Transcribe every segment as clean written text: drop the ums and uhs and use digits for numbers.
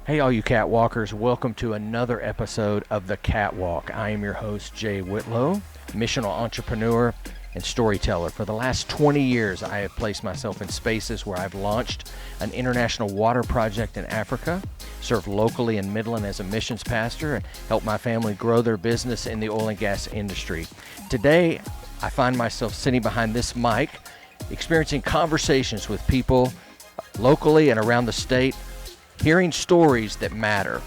Hey, all you catwalkers, welcome to another episode of The Catwalk. I am your host, Jay Whitlow, missional entrepreneur and storyteller. For the last 20 years, I have placed myself in spaces where I've launched an international water project in Africa, served locally in Midland as a missions pastor, and helped my family grow their business in the oil and gas industry. Today, I find myself sitting behind this mic, experiencing conversations with people locally and around the state, hearing stories that matter.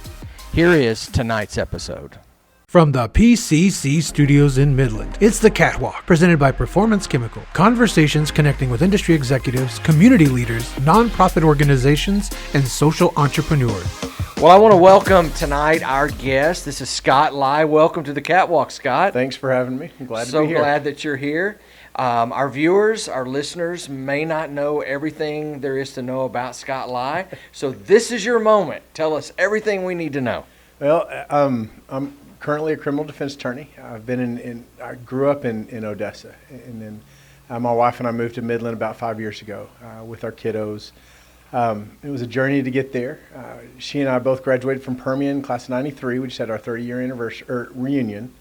Here is tonight's episode. From the PCC studios in Midland, it's The Catwalk, presented by Performance Chemical. Conversations connecting with industry executives, community leaders, nonprofit organizations, and social entrepreneurs. Well, I want to welcome tonight our guest. This is Scott Layh. Welcome to The Catwalk, Scott. Thanks for having me. I'm glad to be here. So glad that you're here. Our viewers, our listeners may not know everything there is to know about Scott Layh. So this is your moment. Tell us everything we need to know. Well, I'm currently a criminal defense attorney. I've been I grew up in Odessa, and then my wife and I moved to Midland about 5 years ago with our kiddos. It was a journey to get there. She and I both graduated from Permian, class of '93. We just had our 30-year anniversary reunion.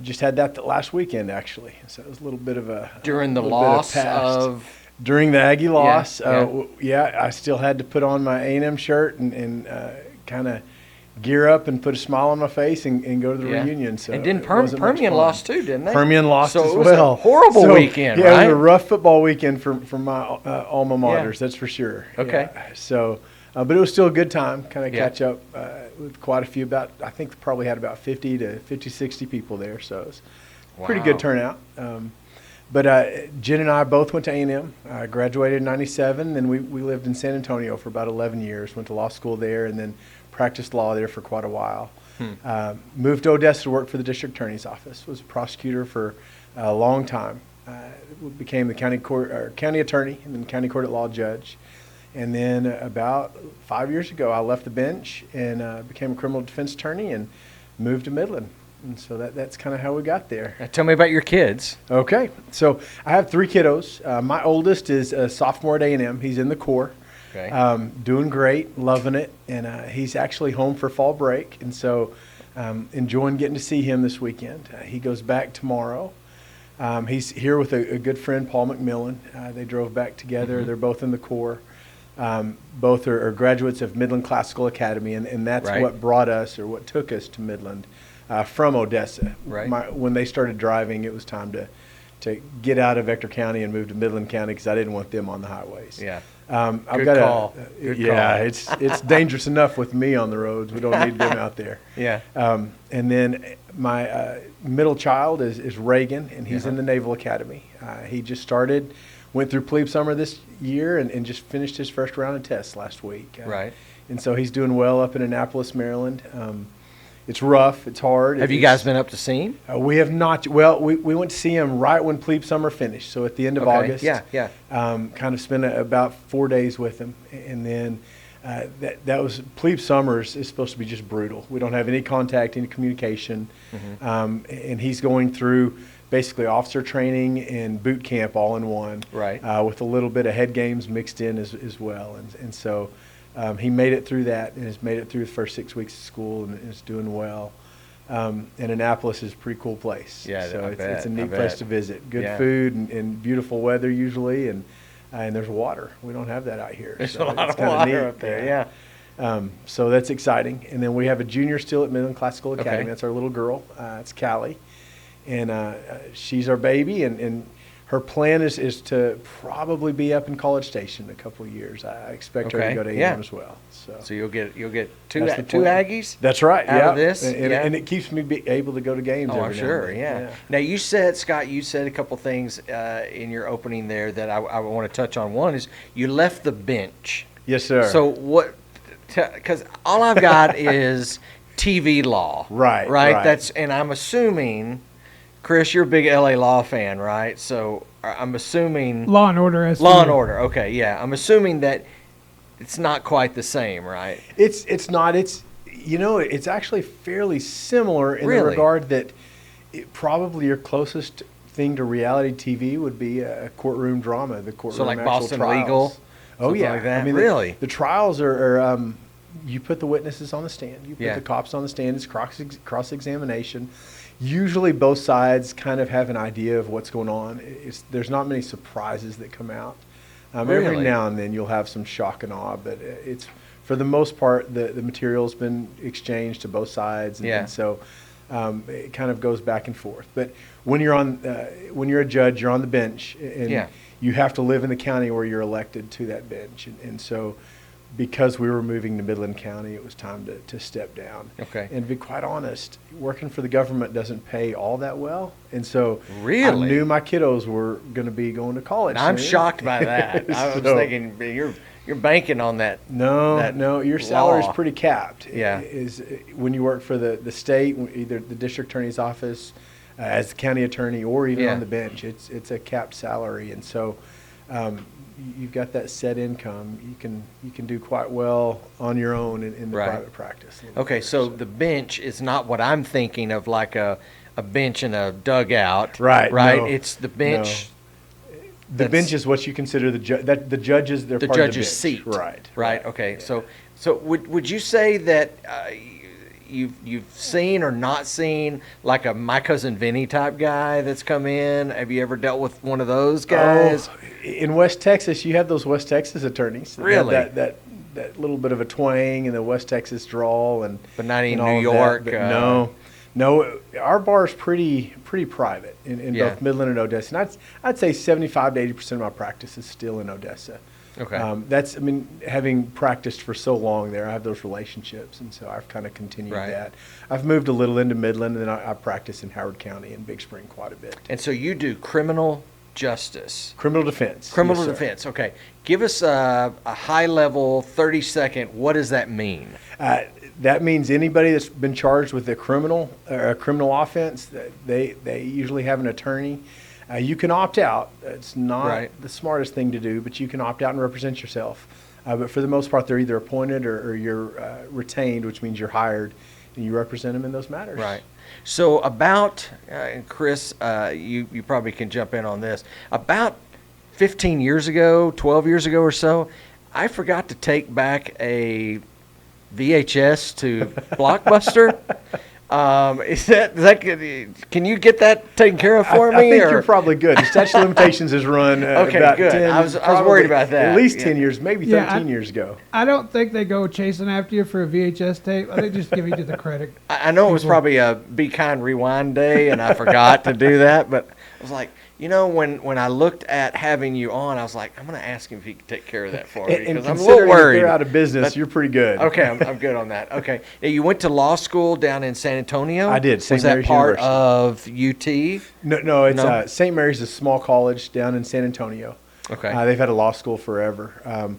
Just had that last weekend, actually. So it was a little bit of a during the loss of during the Aggie loss. Yeah. I still had to put on my A&M shirt and kind of gear up and put a smile on my face and go to the reunion. So and didn't Permian lost too, didn't they? Permian lost so as it was well. A horrible weekend, yeah, right? It was a rough football weekend for my alma maters, that's for sure. Okay. Yeah. So, but it was still a good time. Kind of catch up with quite a few. I think probably had about 50 to 60 people there. So it was pretty good turnout. But Jen and I both went to A&M. I graduated in '97. Then we lived in San Antonio for about 11 years. Went to law school there and then practiced law there for quite a while. Moved to Odessa to work for the district attorney's office. Was a prosecutor for a long time. Became the county attorney and then county court at law judge. And then about 5 years ago, I left the bench and became a criminal defense attorney and moved to Midland. And so that's kind of how we got there. Now tell me about your kids. Okay. So I have three kiddos. My oldest is a sophomore at A&M. He's in the Corps. Okay. Doing great, loving it. And he's actually home for fall break. And so enjoying getting to see him this weekend. He goes back tomorrow. He's here with a good friend, Paul McMillan. They drove back together. Mm-hmm. They're both in the Corps. Both are graduates of Midland Classical Academy, and that's what brought us, or what took us to Midland from Odessa. Right. When they started driving, it was time to get out of Ector County and move to Midland County because I didn't want them on the highways. Yeah. Good call. It's dangerous enough with me on the roads. We don't need them out there. Yeah. And then my middle child is Reagan, and he's in the Naval Academy. He just started. Went through plebe summer this year and just finished his first round of tests last week. Right. And so he's doing well up in Annapolis, Maryland. It's rough. It's hard. Have you guys been up to see him? We have not. Well, we went to see him right when plebe summer finished. So at the end of August. Yeah. Kind of spent about 4 days with him. And then that was plebe summer is supposed to be just brutal. We don't have any contact, any communication. Mm-hmm. And he's going through basically officer training and boot camp all in one, right? With a little bit of head games mixed in as well. And so he made it through that and has made it through the first 6 weeks of school and is doing well. And Annapolis is a pretty cool place. Yeah, so I bet, it's a neat place to visit. Good food and beautiful weather usually, and there's water. We don't have that out here. There's so a lot it's of water neat. up there, yeah. So that's exciting. And then we have a junior still at Midland Classical Academy. Okay. That's our little girl. It's Callie. And she's our baby, and her plan is to probably be up in College Station in a couple of years. I expect her to go to A&M as well. So you'll get two Aggies. That's right. Out of this, and it keeps me able to go to games. Oh, I'm every sure. now and Yeah. Now you said, Scott, a couple things in your opening there that I want to touch on. One is you left the bench. Yes, sir. So what? Because all I've got is TV law. Right. And I'm assuming. Chris, you're a big LA Law fan, right? So I'm assuming Law and Order. Law and Order. Okay, yeah. I'm assuming that it's not quite the same, right? It's not. It's actually fairly similar in the regard that probably your closest thing to reality TV would be a courtroom drama, the courtroom So like actual Boston trials. Legal. Oh, something yeah. like that? I mean, really? The trials are you put the witnesses on the stand. You put the cops on the stand. It's cross-examination. Usually both sides kind of have an idea of what's going on. There's not many surprises that come out. Really? Every now and then you'll have some shock and awe, but it's for the most part the material's been exchanged to both sides, and so it kind of goes back and forth. But when you're a judge, you're on the bench, and you have to live in the county where you're elected to that bench, and so because we were moving to Midland County, it was time to step down. Okay. And to be quite honest, working for the government doesn't pay all that well. And so really? I knew my kiddos were going to be going to college. I'm soon. shocked by that. I was thinking you're banking on that. No, your salary is pretty capped. Yeah. Is when you work for the state, either the district attorney's office, as the county attorney, or even on the bench. It's a capped salary. And so you've got that set income. You can do quite well on your own in the private practice. Okay, so the bench is not what I'm thinking of, like a bench in a dugout. Right. No, it's the bench. No. The bench is what you consider the judges. They're the part judge's of the bench. seat. Right. Okay. Yeah. So would you say that you've seen or not seen like a My Cousin Vinny type guy that's come in? Have you ever dealt with one of those guys? Oh, in West Texas, you have those West Texas attorneys. Really? That little bit of a twang and the West Texas drawl, but not in New York. No, our bar is pretty private in both Midland and Odessa. And I'd say 75 to 80% of my practice is still in Odessa. Okay. Having practiced for so long there, I have those relationships, and so I've kind of continued that. I've moved a little into Midland, and then I practice in Howard County and Big Spring quite a bit. And so you do criminal justice. Criminal defense. Criminal Yes, defense. Okay. Give us a high level, 30-second, what does that mean? That means anybody that's been charged with a criminal offense, they usually have an attorney. You can opt out. It's not the smartest thing to do, but you can opt out and represent yourself. But for the most part, they're either appointed or you're retained, which means you're hired, and you represent them in those matters. Right. So about, and Chris, you probably can jump in on this. About 15 years ago, 12 years ago or so, I forgot to take back a VHS to Blockbuster. Can you get that taken care of for me? I think you're probably good. The statute of limitations has run okay, about good. 10, I was worried about that. At least 10 years, maybe 13 years ago. I don't think they go chasing after you for a VHS tape. I think just give you the credit. I know it was probably a Be Kind Rewind day, and I forgot to do that, but I was like, when I looked at having you on, I was like, I'm going to ask him if he can take care of that for me, because I'm a little worried. They're out of business, you're pretty good. Okay, I'm good on that. Okay. Now, you went to law school down in San Antonio? I did, St. Mary's University. Was that part University. of UT? No, it's St. Mary's, a small college down in San Antonio. Okay. They've had a law school forever.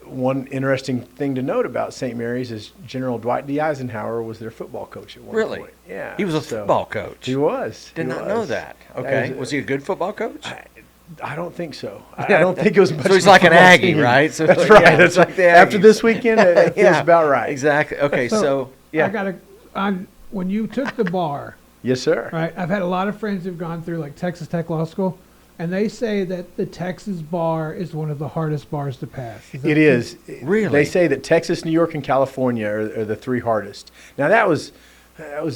One interesting thing to note about St. Mary's is General Dwight D. Eisenhower was their football coach at one point. Really? Yeah. He was a football coach? He was. Did not know that. Okay. Was he a good football coach? I don't think so. I don't think it was much. So he's like an Aggie, right? So that's right. That's like the Aggies. After this weekend, it feels about right. Exactly. Okay, so when you took the bar. Yes, sir. Right. I've had a lot of friends who've gone through like Texas Tech Law School, and they say that the Texas bar is one of the hardest bars to pass. It is. Really? They say that Texas, New York, and California are the three hardest. Now, that was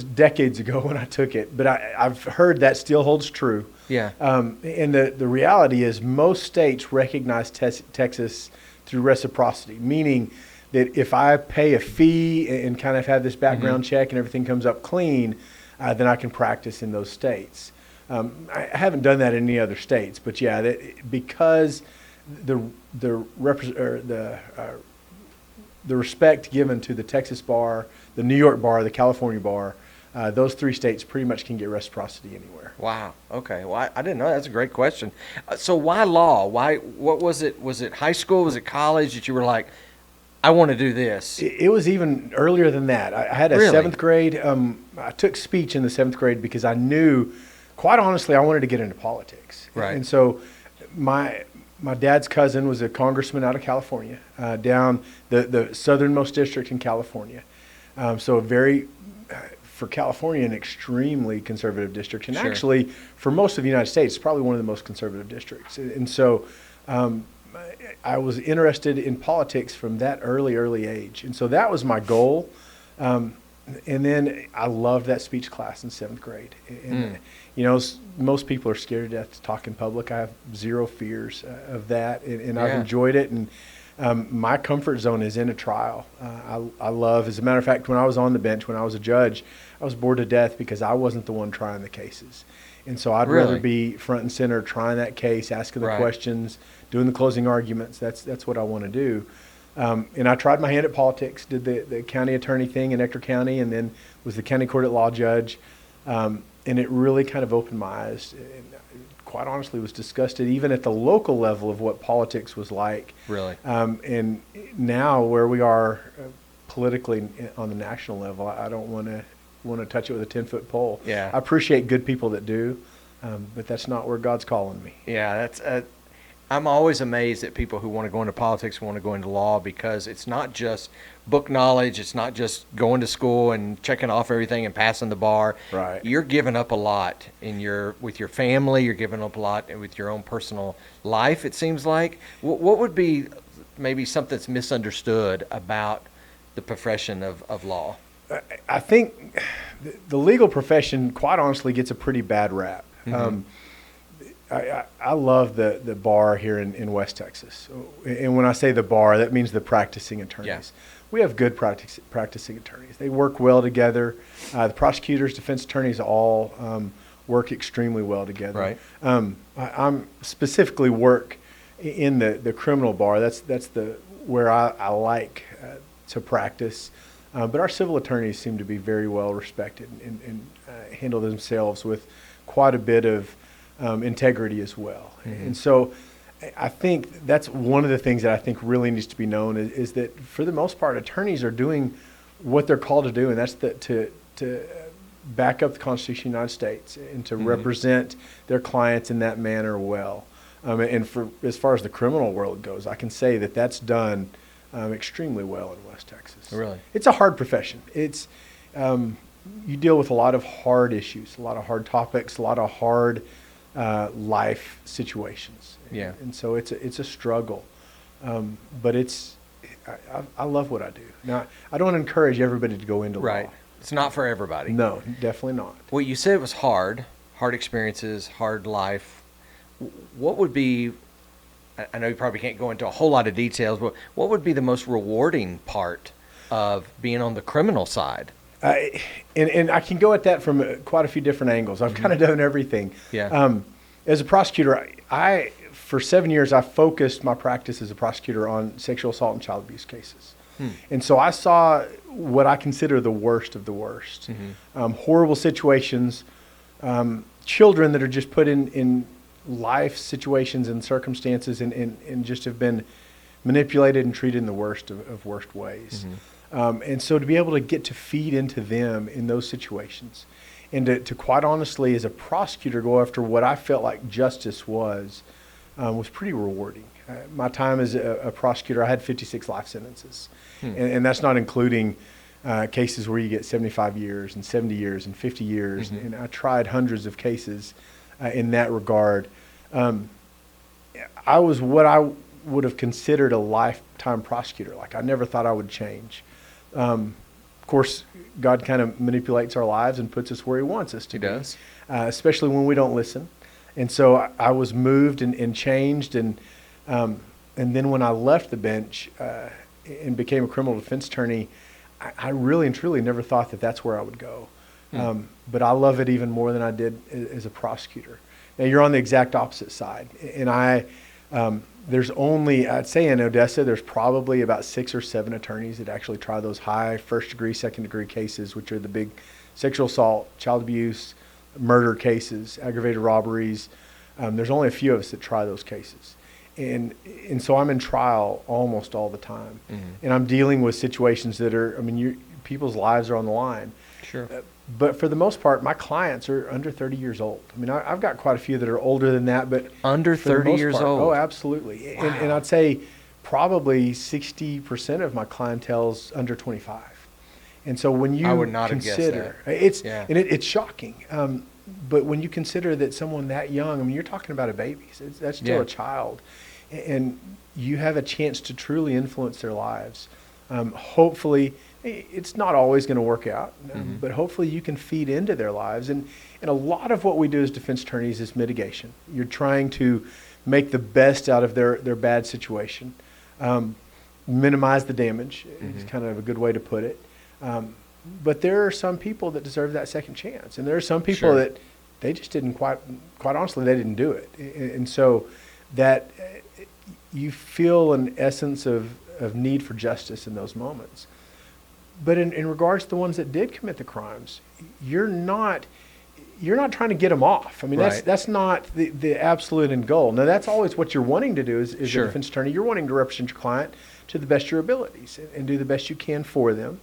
decades ago when I took it, but I've heard that still holds true. Yeah. And the reality is most states recognize Texas through reciprocity, meaning that if I pay a fee and kind of have this background check and everything comes up clean, then I can practice in those states. I haven't done that in any other states, but because the respect given to the Texas bar, the New York bar, the California bar, those three states pretty much can get reciprocity anywhere. Wow. Okay. Well, I didn't know. That's a great question. So why law? What was it? Was it high school? Was it college that you were like, I want to do this? It was even earlier than that. I had a seventh grade. I took speech in the seventh grade because I knew, quite honestly, I wanted to get into politics. Right. And so my dad's cousin was a congressman out of California, down the southernmost district in California. So for California, an extremely conservative district. And actually, for most of the United States, it's probably one of the most conservative districts. And so I was interested in politics from that early age. And so that was my goal. And then I loved that speech class in 7th grade. And, most people are scared to death to talk in public. I have zero fears of that, and I've enjoyed it. And my comfort zone is in a trial. I love, as a matter of fact, when I was on the bench, when I was a judge, I was bored to death because I wasn't the one trying the cases. And so I'd rather be front and center trying that case, asking the questions, doing the closing arguments. That's what I want to do. And I tried my hand at politics, did the county attorney thing in Ector County, and then was the county court at law judge. And it really kind of opened my eyes. And quite honestly, was disgusted even at the local level of what politics was like. Really? And now where we are politically on the national level, I don't want to touch it with a 10-foot pole. Yeah. I appreciate good people that do, but that's not where God's calling me. Yeah, I'm always amazed at people who want to go into politics, who want to go into law, because it's not just book knowledge. It's not just going to school and checking off everything and passing the bar. Right. You're giving up a lot with your family. You're giving up a lot with your own personal life, it seems like. What would be maybe something that's misunderstood about the profession of law? I think the legal profession, quite honestly, gets a pretty bad rap. Mm-hmm. I love the bar here in West Texas. And when I say the bar, that means the practicing attorneys. Yeah. We have good practicing attorneys. They work well together. The prosecutors, defense attorneys all work extremely well together. Right. I'm specifically work in the criminal bar. That's where I like to practice. But our civil attorneys seem to be very well respected and handle themselves with quite a bit of integrity as well. Mm-hmm. And so I think that's one of the things that I think really needs to be known is that for the most part, attorneys are doing what they're called to do, and that's to back up the Constitution of the United States and to represent their clients in that manner well. And for as far as the criminal world goes, I can say that that's done extremely well in West Texas. Really? It's a hard profession. It's you deal with a lot of hard issues, a lot of hard topics, a lot of hard life situations. Yeah. And so it's a struggle. But I love what I do. Now, I don't encourage everybody to go into law. Right. It's not for everybody. No, definitely not. Well, you said it was hard experiences, hard life. What would be, I know you probably can't go into a whole lot of details, but what would be the most rewarding part of being on the criminal side? And I can go at that from quite a few different angles. I've kind of done everything. Yeah. As a prosecutor, I for 7 years, I focused my practice as a prosecutor on sexual assault and child abuse cases. And so I saw what I consider the worst of the worst. Horrible situations, children that are just put in life situations and circumstances and just have been manipulated and treated in the worst of worst ways. And so to be able to get to feed into them in those situations and to quite honestly, as a prosecutor, go after what I felt like justice was pretty rewarding. My time as a prosecutor, I had 56 life sentences. And that's not including cases where you get 75 years and 70 years and 50 years. And I tried hundreds of cases in that regard. I was what I would have considered a lifetime prosecutor. Like I never thought I would change. Of course, God kind of manipulates our lives and puts us where he wants us to be. He does. Especially when we don't listen. And so I was moved and changed. And then when I left the bench and became a criminal defense attorney, I really and truly never thought that that's where I would go. But I love it even more than I did as a prosecutor. Now, you're on the exact opposite side. And there's only, I'd say in Odessa, there's probably about 6 or 7 attorneys that actually try those high first-degree, second-degree cases, which are the big sexual assault, child abuse, murder cases, aggravated robberies. There's only a few of us that try those cases. And so I'm in trial almost all the time. And I'm dealing with situations that are, people's lives are on the line. Sure. But for the most part, my clients are under 30 years old. I've got quite a few that are older than that, but under 30 years old. Oh, absolutely. Wow. And I'd say probably 60% of my clientele's under 25. And so when you I would not consider, have guessed that. It's shocking. But when you consider that someone that young, you're talking about a baby. That's still a child. and you have a chance to truly influence their lives. Hopefully, it's not always going to work out, but hopefully you can feed into their lives. And a lot of what we do as defense attorneys is mitigation. You're trying to make the best out of their bad situation, minimize the damage is kind of a good way to put it. But there are some people that deserve that second chance, and there are some people that they just didn't quite honestly, they didn't do it. And so that you feel an essence of need for justice in those moments. But in regards to the ones that did commit the crimes, you're not trying to get them off. I mean, that's not the absolute end goal. Now, that's always what you're wanting to do as a defense attorney. You're wanting to represent your client to the best of your abilities and do the best you can for them.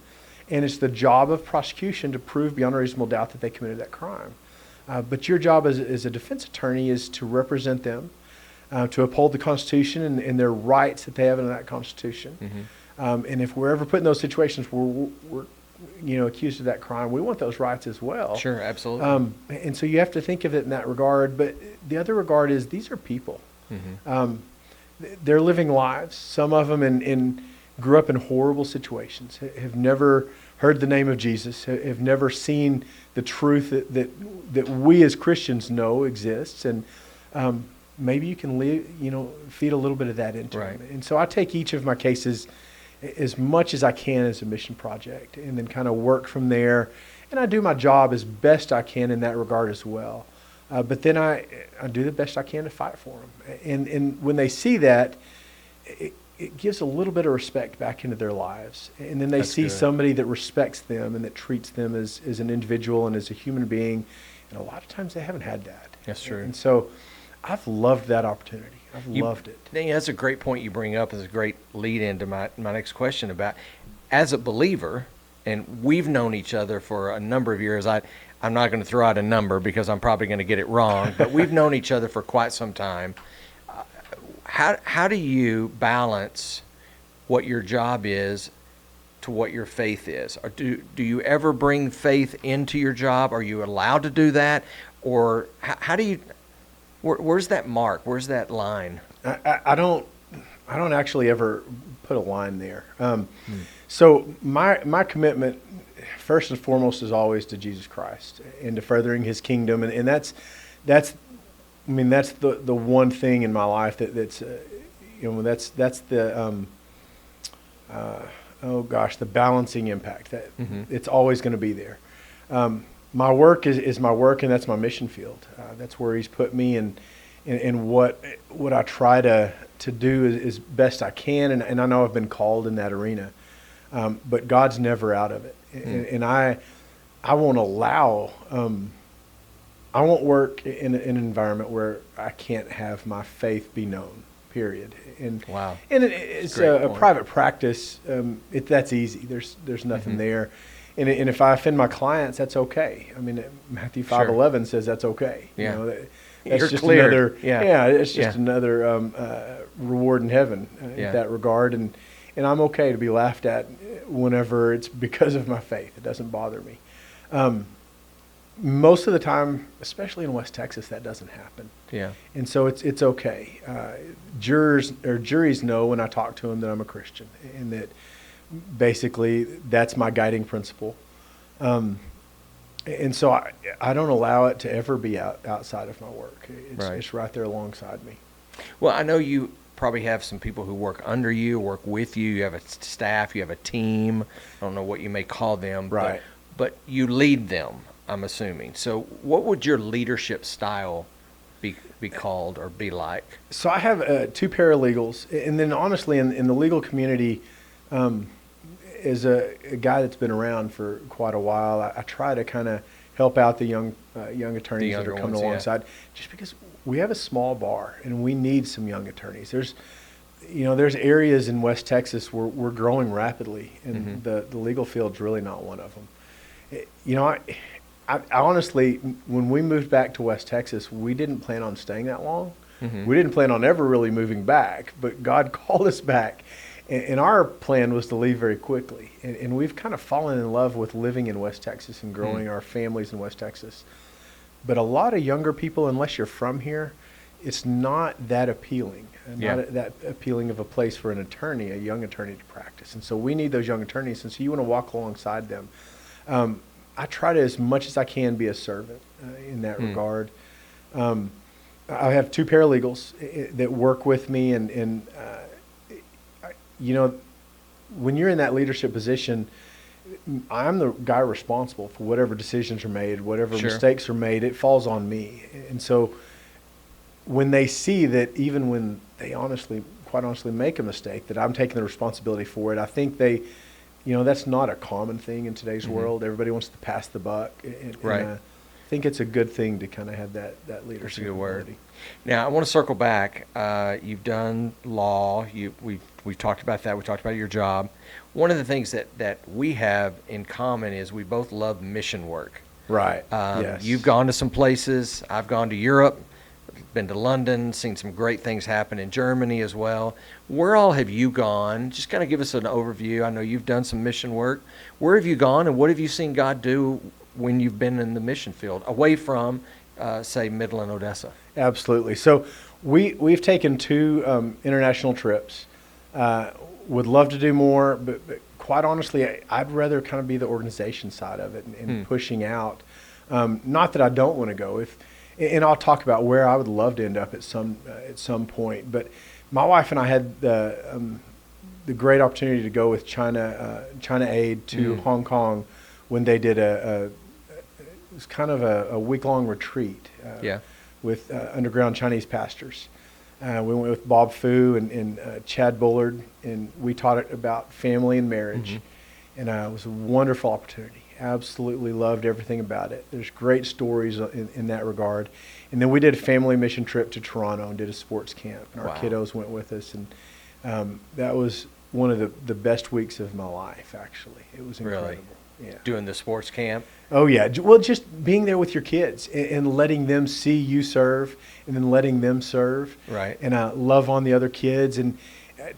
And it's the job of prosecution to prove beyond a reasonable doubt that they committed that crime. But your job as a defense attorney is to represent them, to uphold the Constitution and their rights that they have in that Constitution. And if we're ever put in those situations where we're accused of that crime, we want those rights as well. Sure, absolutely. And so you have to think of it in that regard. But the other regard is these are people. They're living lives. Some of them grew up in horrible situations, have never heard the name of Jesus, have never seen the truth that we as Christians know exists. And maybe you can feed a little bit of that into them. And so I take each of my cases as much as I can as a mission project, and then kind of work from there. And I do my job as best I can in that regard as well. But then I do the best I can to fight for them. And when they see that, it gives a little bit of respect back into their lives. And then they see somebody that respects them and that treats them as an individual and as a human being. And a lot of times they haven't had that. That's true. And so I've loved that opportunity. I've loved it. That's a great point you bring up. It's a great lead into my next question about, as a believer, and we've known each other for a number of years. I'm not going to throw out a number because I'm probably going to get it wrong, but we've known each other for quite some time. How do you balance what your job is to what your faith is? Or do you ever bring faith into your job? Are you allowed to do that? Or how do you... Where's that mark? Where's that line? I don't actually ever put a line there. So my commitment, first and foremost, is always to Jesus Christ and to furthering His kingdom, and that's the one thing in my life that's the the balancing impact that it's always going to be there. My work is my work, and that's my mission field. That's where He's put me, and what I try to do is best I can, and I know I've been called in that arena, but God's never out of it, and I won't allow. I won't work in an environment where I can't have my faith be known. Period. And wow. And it's a private practice. That's easy. There's nothing there. And if I offend my clients, that's okay. I mean, Matthew 5:11 says that's okay. Yeah. That's You're just cleared. another. It's just another reward in heaven in that regard. And I'm okay to be laughed at whenever it's because of my faith. It doesn't bother me. Most of the time, especially in West Texas, that doesn't happen. Yeah. And so it's okay. Juries know when I talk to them that I'm a Christian, and that basically that's my guiding principle. And so I don't allow it to ever be outside of my work. It's right there alongside me. Well, I know you probably have some people who work under you, work with you. You have a staff, you have a team. I don't know what you may call them. Right. But you lead them, I'm assuming. So what would your leadership style be called or be like? So I have 2 paralegals. And then honestly, in the legal community, as a guy that's been around for quite a while, I try to kind of help out the young attorneys that are coming alongside, just because we have a small bar and we need some young attorneys. There's areas in West Texas where we're growing rapidly, and the legal field's really not one of them. I honestly, when we moved back to West Texas, we didn't plan on staying that long. We didn't plan on ever really moving back, but God called us back. And our plan was to leave very quickly. And we've kind of fallen in love with living in West Texas and growing our families in West Texas. But a lot of younger people, unless you're from here, it's not that appealing. Yeah. Not that appealing of a place for an attorney, a young attorney to practice. And so we need those young attorneys, and so you want to walk alongside them. I try to, as much as I can, be a servant in that regard. I have 2 paralegals that work with me, and you know, when you're in that leadership position, I'm the guy responsible for whatever decisions are made, whatever mistakes are made. It falls on me. And so when they see that, even when they quite honestly make a mistake, that I'm taking the responsibility for it, I think that's not a common thing in today's world. Everybody wants to pass the buck. And I think it's a good thing to kind of have that leadership. That's a good word. ability. Now, I want to circle back. You've done law. We've talked about that. We talked about your job. One of the things that we have in common is we both love mission work. Right. Yes. You've gone to some places. I've gone to Europe, been to London, seen some great things happen in Germany as well. Where all have you gone? Just kind of give us an overview. I know you've done some mission work. Where have you gone, and what have you seen God do when you've been in the mission field, away from, say, Midland, Odessa? Absolutely. So we've taken 2 international trips. Would love to do more, but quite honestly, I'd rather kind of be the organization side of it and pushing out. Not that I don't want to go. And I'll talk about where I would love to end up at some point. But my wife and I had the great opportunity to go with China Aid to Hong Kong when they did it was kind of a week-long retreat with underground Chinese pastors. We went with Bob Fu and Chad Bullard, and we taught it about family and marriage. And it was a wonderful opportunity. Absolutely loved everything about it. There's great stories in that regard. And then we did a family mission trip to Toronto and did a sports camp. And our kiddos went with us. And that was one of the best weeks of my life, actually. It was incredible. Really? Yeah. Doing the sports camp? Oh, yeah. Well, just being there with your kids and letting them see you serve and then letting them serve. Right. And love on the other kids. And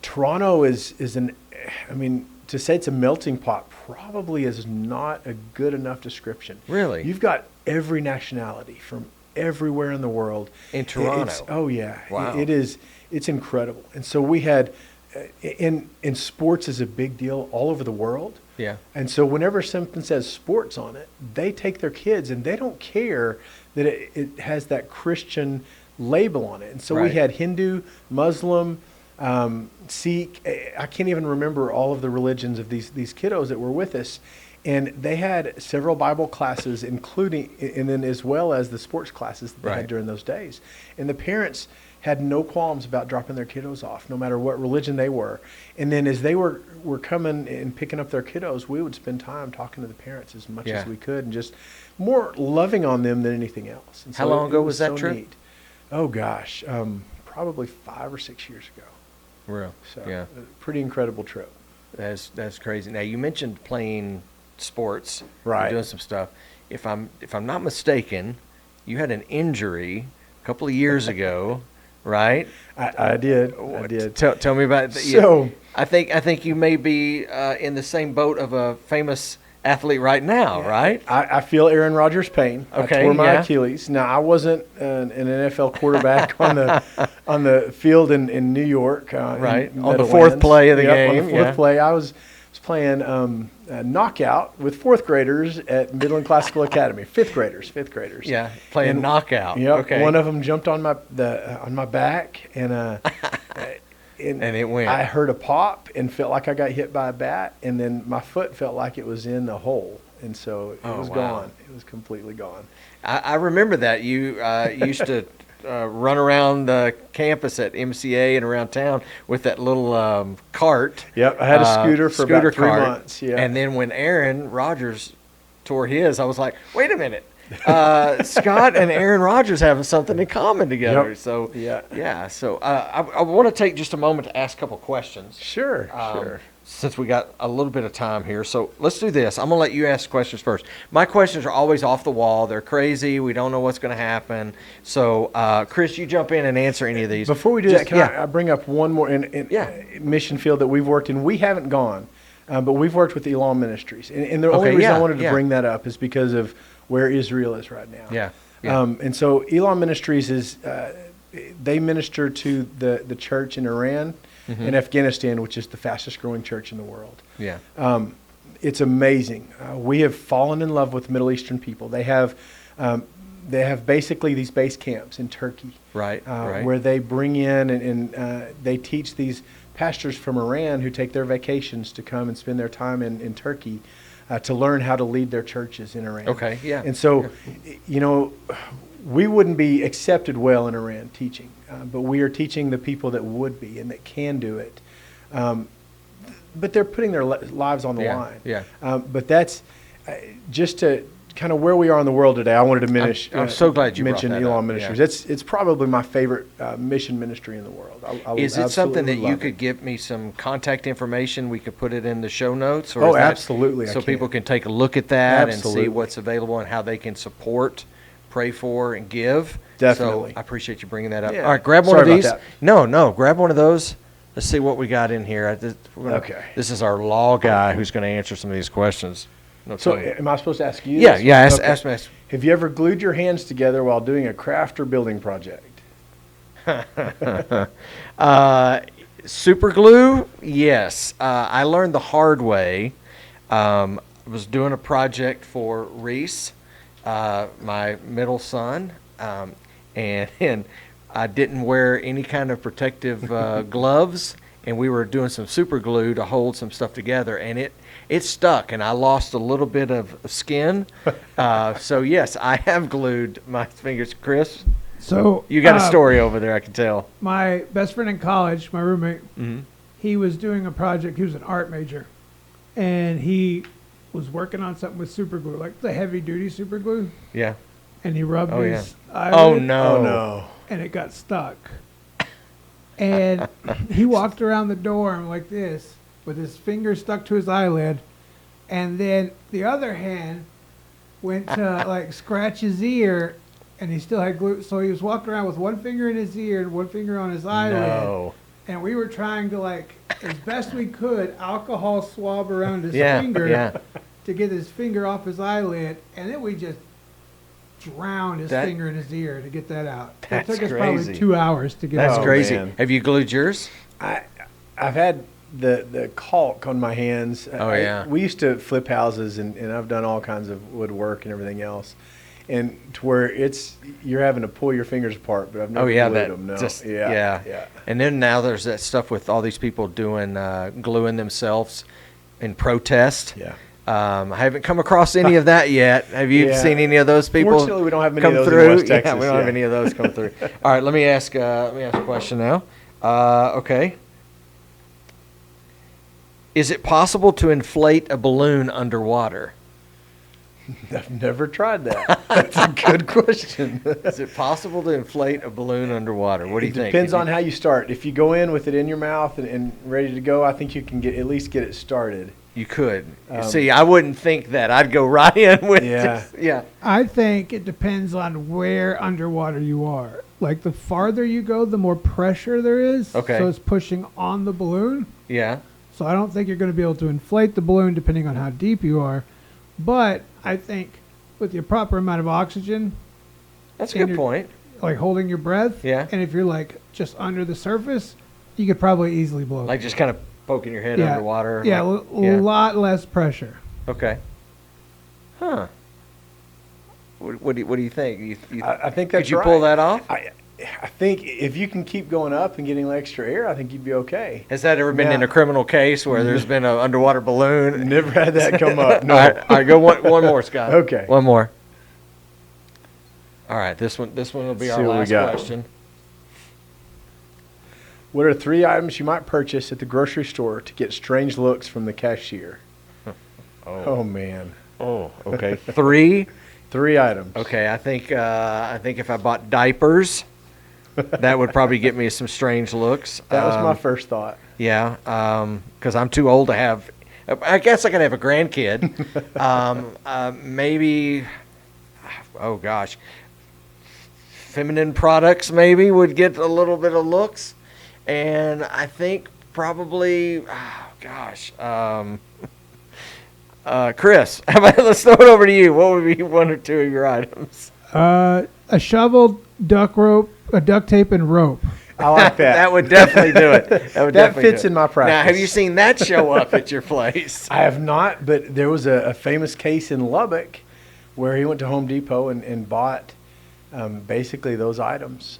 Toronto is to say it's a melting pot probably is not a good enough description. Really? You've got every nationality from everywhere in the world. In Toronto? Oh, yeah. Wow. It's incredible. And so we had, in sports is a big deal all over the world. Yeah. And so whenever something says sports on it, they take their kids and they don't care that it has that Christian label on it. And so we had Hindu, Muslim, Sikh. I can't even remember all of the religions of these kiddos that were with us. And they had several Bible classes, including, and then as well as the sports classes that they had during those days. And the parents had no qualms about dropping their kiddos off, no matter what religion they were. And then as they were coming and picking up their kiddos, we would spend time talking to the parents as much as we could and just more loving on them than anything else. And so how long ago was that so trip? Neat. Oh, gosh, probably 5 or 6 years ago. Real. So, yeah. Pretty incredible trip. That's crazy. Now, you mentioned playing sports, Right. doing some stuff. If I'm not mistaken, you had an injury a couple of years ago, right? I did. Tell me about it. So I think you may be in the same boat of a famous athlete right now, right? I feel Aaron Rodgers' pain. Okay, I tore my Achilles. Now, I wasn't an NFL quarterback on the field in New York. Right, in on the fourth play of the game. On the fourth play, I was playing knockout with fourth graders at Midland Classical Academy. Fifth graders. Yeah, playing knockout. Yep. Okay. One of them jumped on my back and and it went. I heard a pop and felt like I got hit by a bat, and then my foot felt like it was in the hole, and so it was gone. It was completely gone. I remember that you used to run around the campus at MCA and around town with that little cart. Yep, I had a scooter for about 3 cart. months. Yeah, and then when Aaron Rodgers tore his, I was like, wait a minute. Scott and Aaron Rodgers have something in common together. Yep. So yeah. So I want to take just a moment to ask a couple questions. Sure. Since we got a little bit of time here, so let's do this. I'm gonna let you ask questions first. My questions are always off the wall. They're crazy. We don't know what's gonna happen. So, Chris, you jump in and answer any of these. Before we do that, can I bring up one more in mission field that we've worked in? We haven't gone, but we've worked with Elam Ministries, and the only reason I wanted to bring that up is because of where Israel is right now. Yeah. And so Elam Ministries is they minister to the church in Iran and Afghanistan, which is the fastest growing church in the world. Yeah. It's amazing. We have fallen in love with Middle Eastern people. They have basically these base camps in Turkey, Right. where they bring in and they teach these pastors from Iran who take their vacations to come and spend their time in Turkey to learn how to lead their churches in Iran. Okay, yeah. And so, we wouldn't be accepted well in Iran teaching, but we are teaching the people that would be and that can do it. But they're putting their lives on the line. Yeah. But that's just to kind of where we are in the world today. I wanted to I'm so glad you mention brought that Elon up. Ministries. Yeah. It's probably my favorite mission ministry in the world. Is it something that you love could it. give me some contact information? We could put it in the show notes? Or Oh, is that- absolutely, I So can. people can take a look at that Absolutely. and see what's available and how they can support, pray for, and give. Definitely. So I appreciate you bringing that up. Yeah. All right, grab one Sorry of about these. that. No, grab one of those. Let's see what we got in here. Okay. This is our law guy who's going to answer some of these questions. No, So, tell you. am I supposed to ask you? Yeah, this? yeah. Ask, Okay. ask me. Have you ever glued your hands together while doing a craft or building project? Super glue, yes. I learned the hard way. I was doing a project for Reese, my middle son, and I didn't wear any kind of protective gloves, and we were doing some super glue to hold some stuff together, and it stuck, and I lost a little bit of skin. So yes, I have glued my fingers. Chris, So you got a story over there, I can tell. My best friend in college, my roommate, Mm-hmm. he was doing a project. He was an art major, and he was working on something with super glue, like the heavy duty super glue. Yeah. And he rubbed Oh, his Oh eyelid, no. Oh no. and it got stuck. And he walked around the dorm like this, with his finger stuck to his eyelid, and then the other hand went to like scratch his ear, and he still had glue. So he was walking around with one finger in his ear and one finger on his eyelid. No. And we were trying to, like, as best we could, alcohol swab around his Yeah, finger yeah. to get his finger off his eyelid, and then we just drowned his That- finger in his ear to get that out. That's it took us crazy. probably 2 hours to get That's it out. crazy. man. Have you glued yours? I've had the caulk on my hands. Oh, yeah. We used to flip houses, and I've done all kinds of woodwork and everything else. And to where you're having to pull your fingers apart, but I've never Oh yeah, glued that them. No. just yeah. And then now there's that stuff with all these people doing gluing themselves in protest. Yeah. I haven't come across any of that yet. Have you Yeah. seen any of those people? Fortunately, we don't have many come of those through? in West Texas. Yeah, we don't have any of those come through. All right, let me ask a question now. Okay. Is it possible to inflate a balloon underwater? I've never tried that. That's a good question. Is it possible to inflate a balloon underwater? What do you think? Depends If on how you start. If you go in with it in your mouth and ready to go, I think you can at least get it started. you could. See, I wouldn't think that. I'd go right in with Yeah. yeah. I think it depends on where underwater you are. Like, the farther you go, the more pressure there is. Okay. So it's pushing on the balloon. Yeah. So I don't think you're going to be able to inflate the balloon depending on how deep you are. But I think with the proper amount of oxygen, That's a And good you're- point. like holding your breath, Yeah. and if you're like just under the surface, you could probably easily blow. Like just kind of poking your head Yeah. underwater. Yeah, like- a lot less pressure. Okay. Huh. What do you think? I think that's Could you right. pull that off? I think if you can keep going up and getting extra air, I think you'd be okay. Has that ever been Yeah. in a criminal case where there's been an underwater balloon? Never had that come up. No. All right, go one more, Scott. Okay. One more. All right, this one will be Let's our see what we last got. question. What are 3 items you might purchase at the grocery store to get strange looks from the cashier? Oh man. Oh, okay. 3. 3 items. Okay, I think if I bought diapers, that would probably get me some strange looks. That was my first thought. Yeah, because I'm too old to have. I guess I could have a grandkid. Maybe. Oh gosh. Feminine products maybe would get a little bit of looks, and I think probably. Oh gosh. Chris, how about let's throw it over to you. What would be 1 or 2 of your items? A shovel, duck rope, a duct tape and rope. I like that. That would definitely do it. That fits in my practice. Now, have you seen that show up at your place? I have not, but there was a famous case in Lubbock where he went to Home Depot and bought basically those items,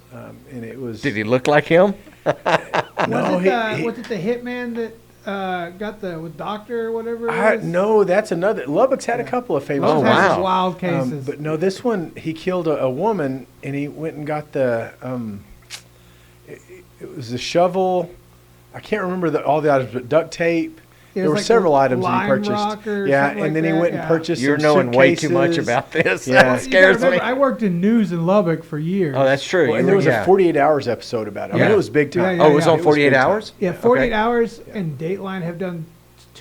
and it was. Did he look like him? No, was it the hitman that got the doctor or whatever it was? No, that's another. Lubbock's had a couple of famous. Oh, Lubbock has wow. some wild cases. But no, this one he killed a woman, and he went and got the. It was a shovel. I can't remember all the items, but duct tape. There were several items that he purchased. And then he went and purchased. You're knowing way too much about this. Yeah. That scares me. I worked in news in Lubbock for years. Oh, that's true. And there was a 48 Hours episode about it. I mean, it was big time. Oh, it was on It 48 big time. Hours? Yeah, 48 Hours and Dateline have done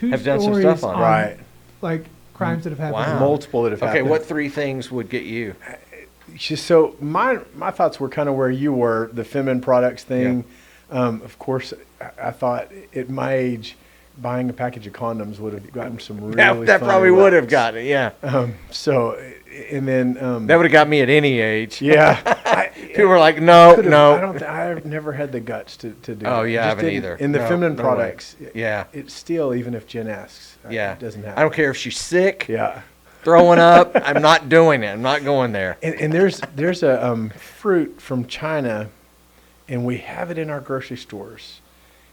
Have stories done some stuff on it. Right. like crimes that have happened. Wow. Multiple that have Okay, happened. what 3 things would get you? So my thoughts were kind of where you were, the feminine products thing. Of course, I thought at my age, buying a package of condoms would have gotten some really That funny probably would have looks. gotten it, yeah. And then That would have got me at any age. yeah, People were like, no, could've- no. I've never had the guts to do. Oh, it. yeah, I Just haven't didn't- either. In the No, feminine no way. products, Yeah. it's still, even if Jen asks, Yeah. it doesn't happen. I don't care if she's sick, Yeah. throwing up. I'm not doing it. I'm not going there. And there's a fruit from China, and we have it in our grocery stores.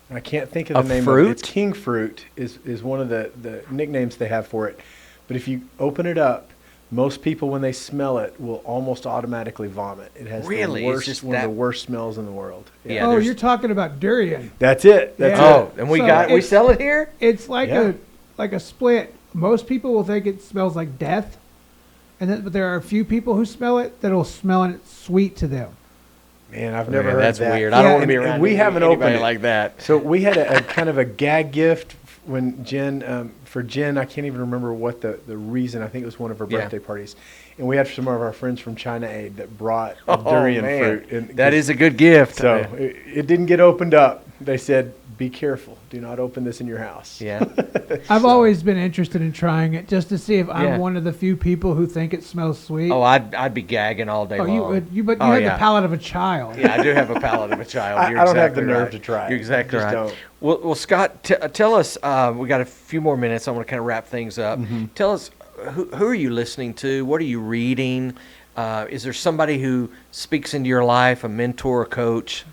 And I can't think of the name fruit? of it. It's king fruit is one of the nicknames they have for it. But if you open it up, most people when they smell it will almost automatically vomit. It has Really? the It's worst, just one of that- the worst smells in the world. Yeah, Oh, there's- you're talking about durian. That's it. That's Yeah. Oh, and we So sell it here? It's like Yeah. a split. Most people will think it smells like death, but there are a few people who smell it that'll smell it sweet to them. Man, I've never heard That's that. weird. I don't Yeah, want to be and around we haven't anybody opened it. like that. So we had a kind of a gag gift when Jen, for Jen, I can't even remember what the reason. I think it was one of her Yeah. birthday parties. And we had some of our friends from China Aid that brought durian fruit. And That is a good gift. So it didn't get opened up. They said, be careful. Do not open this in your house. Yeah. I've always been interested in trying it just to see if Yeah. I'm one of the few people who think it smells sweet. Oh, I'd be gagging all day Oh, long. you would, but you Oh, have yeah. the palate of a child. Yeah, I do have a palate of a child. I You're don't have exactly the nerve right. to try it. You're exactly I right. just Well, Scott, tell us. We got a few more minutes. I want to kind of wrap things up. Mm-hmm. Tell us who are you listening to? What are you reading? Is there somebody who speaks into your life, a mentor, a coach?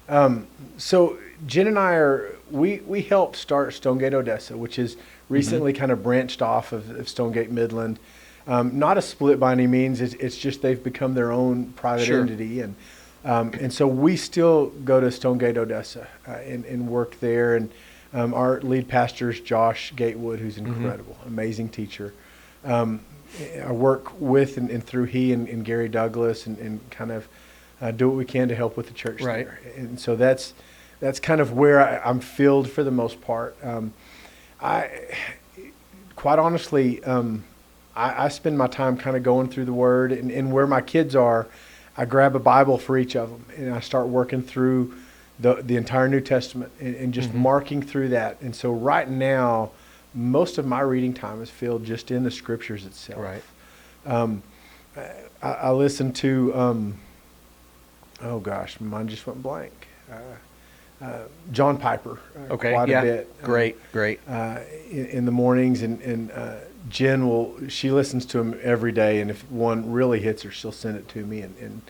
So Jen and I we helped start Stonegate Odessa, which is recently kind of branched off of Stonegate Midland. Not a split by any means. It's just they've become their own private Sure. entity, and so we still go to Stonegate Odessa and work there. And our lead pastor is Josh Gatewood, who's incredible, amazing teacher. I work with and through he and Gary Douglas and kind of do what we can to help with the church Right. there. And so that's kind of where I'm filled for the most part. I quite honestly, I spend my time kind of going through the Word, and where my kids are, I grab a Bible for each of them, and I start working through the entire New Testament and just marking through that. And so right now, most of my reading time is filled just in the Scriptures itself. Right. I listen to, oh gosh, mine just went blank. John Piper, Okay. quite yeah. a bit. Great. In the mornings, and Jen she listens to him every day, and if one really hits her, she'll send it to me, and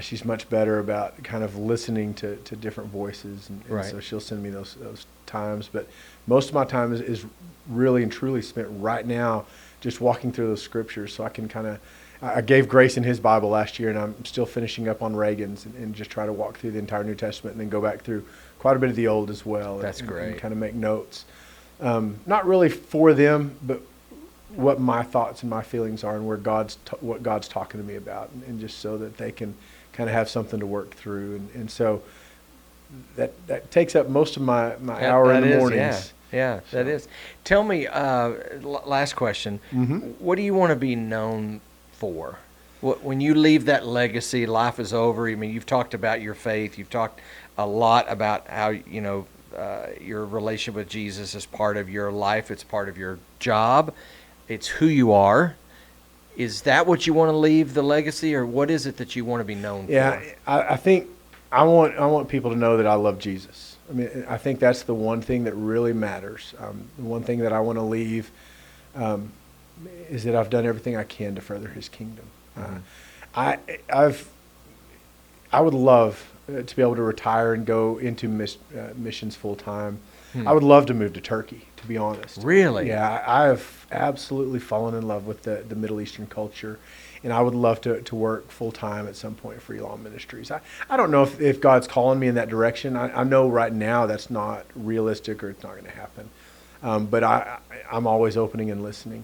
she's much better about kind of listening to different voices, and Right. so she'll send me those times. But most of my time is really and truly spent right now just walking through those scriptures, so I can kind of. I gave Grace in his Bible last year, and I'm still finishing up on Reagan's, and just try to walk through the entire New Testament, and then go back through quite a bit of the Old as well. That's and great. kind of make notes, not really for them, but what my thoughts and my feelings are, and where what God's talking to me about, and just so that they can kind of have something to work through, and so that takes up most of my hour in the mornings. Yeah, that is. Tell me, last question. What do you want to be known for? When you leave that legacy, life is over. I mean, you've talked about your faith. You've talked a lot about how, your relationship with Jesus is part of your life. It's part of your job. It's who you are. Is that what you want to leave, the legacy, or what is it that you want to be known Yeah, for? I think I want people to know that I love Jesus. I mean, I think that's the one thing that really matters. The one thing that I want to leave is that I've done everything I can to further His kingdom. I would love to be able to retire and go into missions full time. I would love to move to Turkey, to be honest. Really? Yeah, I have absolutely fallen in love with the Middle Eastern culture, and I would love to work full time at some point for Elon Ministries. I don't know if God's calling me in that direction. I know right now that's not realistic or it's not going to happen. But I'm always opening and listening.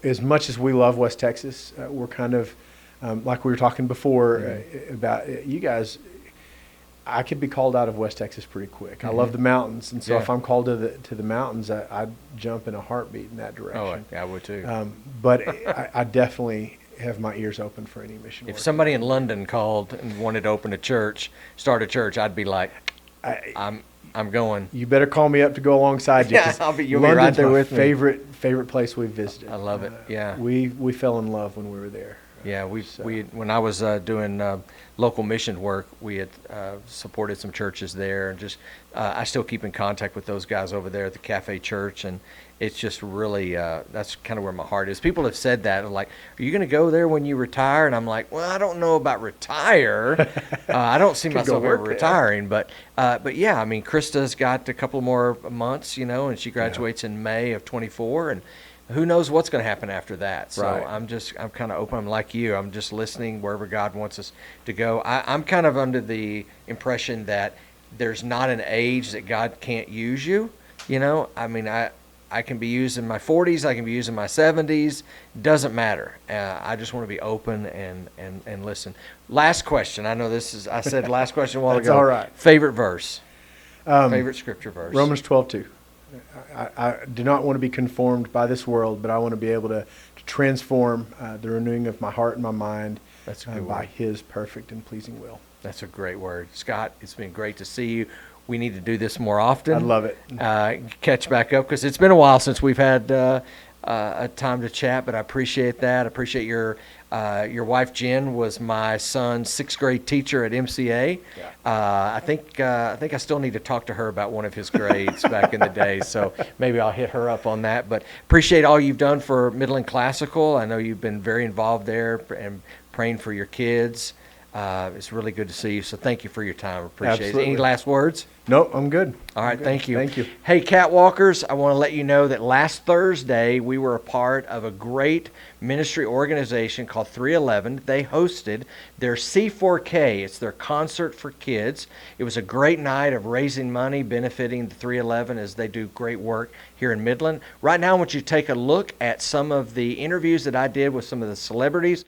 As much as we love West Texas, we're kind of, like we were talking before about you guys, I could be called out of West Texas pretty quick. I love the mountains, and so if I'm called to the mountains, I'd jump in a heartbeat in that direction. Oh, I would too. But I definitely have my ears open for any mission work. If somebody in London called and wanted to open a church, start a church, I'd be like, I'm going. You better call me up to go alongside you. Yeah, you'll be right there with me. Favorite place we've visited. I love it. Yeah, we fell in love when we were there. Yeah, we when I was doing local mission work, we had supported some churches there, and just I still keep in contact with those guys over there at the Cafe Church, and it's just really that's kind of where my heart is. People have said that, like, "Are you going to go there when you retire?" And I'm like, "Well, I don't know about retire. I don't see myself ever retiring, but yeah, I mean, Krista's got a couple more months, and she graduates in May of 24, and who knows what's going to happen after that. So I'm kind of open. I'm like you. I'm just listening wherever God wants us to go. I'm kind of under the impression that there's not an age that God can't use you. I mean, I can be used in my 40s. I can be used in my 70s. Doesn't matter. I just want to be open and listen. Last question. I know I said last question a while ago. All right. Favorite verse. Favorite scripture verse. Romans 12:2. I do not want to be conformed by this world, but I want to be able to transform the renewing of my heart and my mind by His perfect and pleasing will. That's a great word. Scott, it's been great to see you. We need to do this more often. I love it. Catch back up, because it's been a while since we've had a time to chat, but I appreciate that. I appreciate your wife, Jen, was my son's 6th grade teacher at MCA. Yeah. I think I still need to talk to her about one of his grades back in the day, so maybe I'll hit her up on that. But appreciate all you've done for Midland Classical. I know you've been very involved there and praying for your kids. It's really good to see you, so thank you for your time. Appreciate it. Any last words? Nope, I'm good. All right, thank you. Thank you. Hey, Catwalkers, I want to let you know that last Thursday we were a part of a great ministry organization called 311. They hosted their C4K. It's their concert for kids. It was a great night of raising money, benefiting the 311 as they do great work here in Midland. Right now I want you to take a look at some of the interviews that I did with some of the celebrities.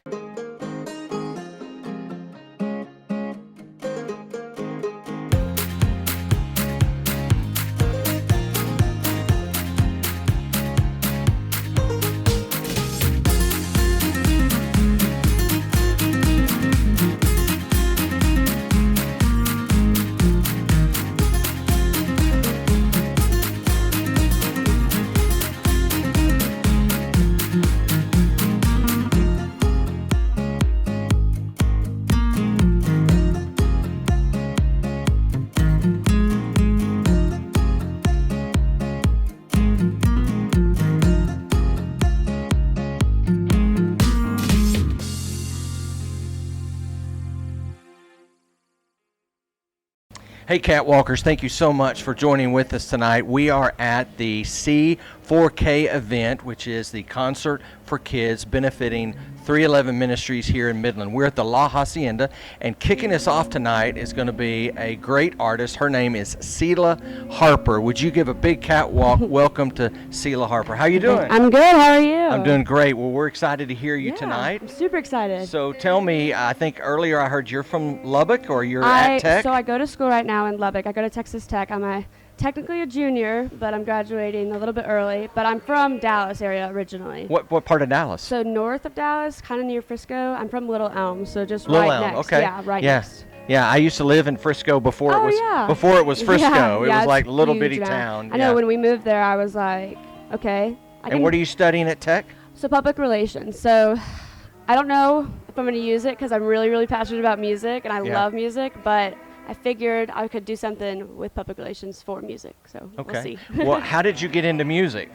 Hey, Catwalkers, thank you so much for joining with us tonight. We are at the C4K event, which is the concert for kids benefiting 311 Ministries here in Midland. We're at the La Hacienda, and kicking us off tonight is going to be a great artist. Her name is Cele Harper. Would you give a big catwalk welcome to Cele Harper? How you doing? I'm good. How are you? I'm doing great. Well, we're excited to hear you tonight. I'm super excited. So tell me, I think earlier I heard you're from Lubbock, or you're at Tech? So I go to school right now in Lubbock. I go to Texas Tech. I'm technically a junior, but I'm graduating a little bit early. But I'm from Dallas area originally. What part of Dallas? So north of Dallas, kind of near Frisco. I'm from Little Elm, so just Little right Elm, next. Okay. Yeah, right next. Yeah, I used to live in Frisco before it was Frisco. Yeah, it was like a little huge, bitty man. town. I know when we moved there, I was like, okay. And what are you studying at Tech? So public relations. So I don't know if I'm going to use it because I'm really, really passionate about music and I love music, but I figured I could do something with public relations for music. So we'll see. Well, how did you get into music?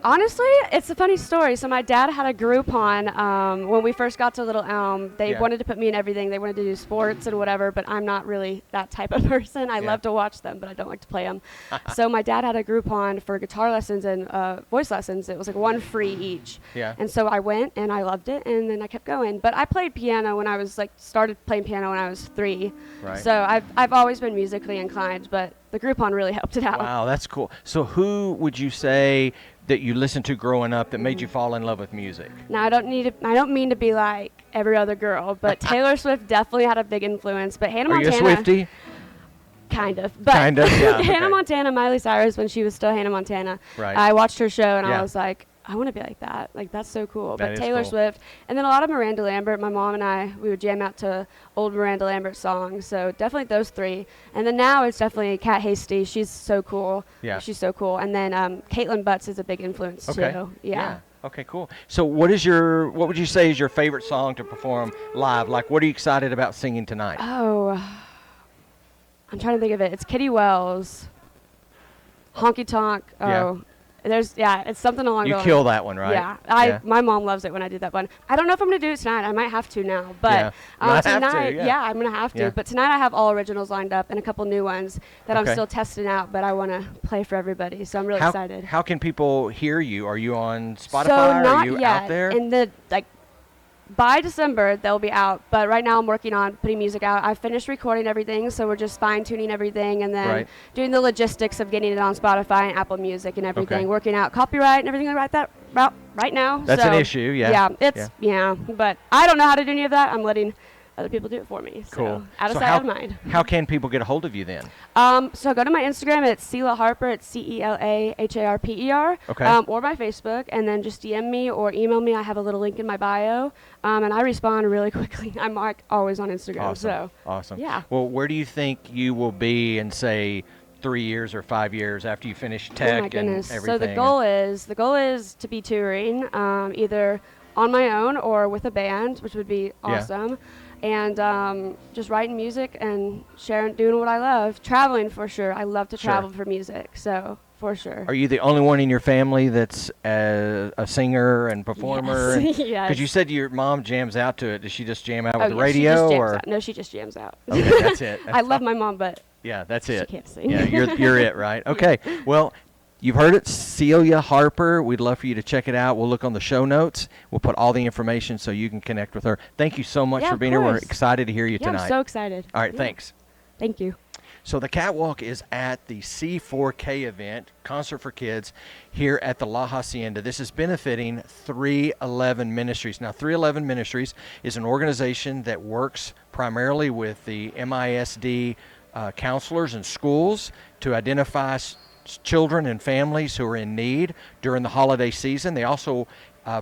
Honestly, it's a funny story. So my dad had a Groupon when we first got to Little Elm. They wanted to put me in everything. They wanted to do sports and whatever, but I'm not really that type of person. I love to watch them, but I don't like to play them. So my dad had a Groupon for guitar lessons and voice lessons. It was like one free each. Yeah. And so I went and I loved it, and then I kept going. But I played piano when I was started playing piano when I was 3. Right. So I've always been musically inclined, but the Groupon really helped it out. Wow, that's cool. So who would you say that you listened to growing up that made you fall in love with music? Now, I don't mean to be like every other girl, but Taylor Swift definitely had a big influence. But Hannah Montana. Are you a Swiftie? Kind of. But Kind of, yeah. Hannah Montana, Miley Cyrus, when she was still Hannah Montana. Right. I watched her show and Yeah. I was like, I want to be like that. Like, that's so cool. That But is Taylor cool. Swift. And then a lot of Miranda Lambert. My mom and I, we would jam out to old Miranda Lambert songs. So definitely those 3. And then now it's definitely Kat Hasty. She's so cool. Yeah. She's so cool. And then Caitlin Butts is a big influence too. Yeah. Okay, cool. So what would you say is your favorite song to perform live? Like, what are you excited about singing tonight? Oh, I'm trying to think of it. It's Kitty Wells. Honky Tonk. Oh, it's something along You those kill that one, right? Yeah, my mom loves it when I do that one. I don't know if I'm gonna do it tonight. I might have to now, but Might have to, tonight, yeah. I'm gonna have to. Yeah. But tonight I have all originals lined up and a couple new ones that I'm Okay. still testing out. But I want to play for everybody, so I'm really excited. How can people hear you? Are you on Spotify? So Are not you yet. out there? In the by December they'll be out, but right now I'm working on putting music out. I finished recording everything, so we're just fine tuning everything and then doing the logistics of getting it on Spotify and Apple Music and everything. Okay. Working out copyright and everything like that right now. That's an issue, yeah. Yeah, but I don't know how to do any of that. I'm letting other people do it for me. So Cool. out of So sight, out of mind. How can people get a hold of you then? So go to my Instagram. It's Cele Harper. It's CeleHarper. Okay. Or my Facebook, and then just DM me or email me. I have a little link in my bio, and I respond really quickly. I'm always on Instagram. So Awesome. yeah. Well, where do you think you will be in, say, 3 years or 5 years after you finish tech Oh my goodness. and everything? So the goal is to be touring, either on my own or with a band, which would be awesome. And just writing music and doing what I love. Traveling for sure. I love to travel for music, so for sure. Are you the only one in your family that's a singer and performer? Yes. Because you said your mom jams out to it. Does she just jam out with the yeah, radio? she just jams or? out. No, she just jams out. Okay, that's it. I love my mom, but Yeah, that's she it. can't sing. Yeah, you're it, right? Okay. Well, you've heard it, Cele Harper. We'd love for you to check it out. We'll look on the show notes. We'll put all the information so you can connect with her. Thank you so much for of being here. We're course. excited to hear you tonight. I'm so excited. All right, Yeah. thanks. Thank you. So the Catwalk is at the C4K event, Concert for Kids, here at the La Hacienda. This is benefiting 311 Ministries. Now, 311 Ministries is an organization that works primarily with the MISD counselors and schools to identify children and families who are in need during the holiday season. They also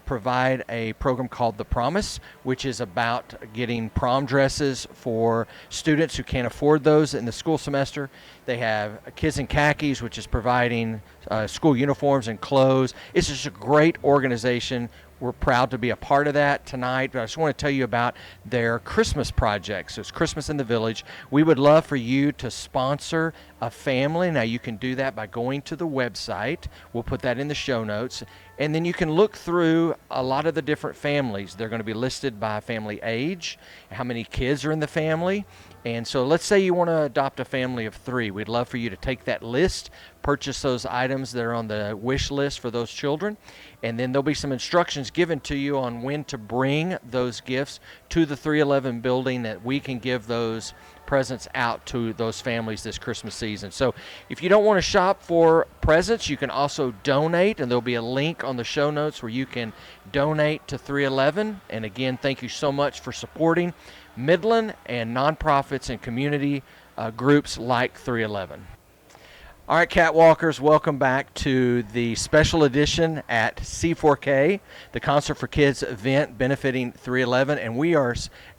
provide a program called The Promise, which is about getting prom dresses for students who can't afford those in the school semester. They have Kids in Khakis, which is providing school uniforms and clothes. It's just a great organization. We're proud to be a part of that tonight. But I just want to tell you about their Christmas project. So it's Christmas in the Village. We would love for you to sponsor a family. Now, you can do that by going to the website. We'll put that in the show notes. And then you can look through a lot of the different families. They're going to be listed by family age, how many kids are in the family. And so let's say you want to adopt a family of 3. We'd love for you to take that list, purchase those items that are on the wish list for those children, and then there'll be some instructions given to you on when to bring those gifts to the 311 building that we can give those presents out to those families this Christmas season. So if you don't want to shop for presents, you can also donate, and there'll be a link on the show notes where you can donate to 311. And again, thank you so much for supporting Midland and nonprofits and community groups like 311. All right, Catwalkers, welcome back to the special edition at C4K, the Concert for Kids event benefiting 311, and we are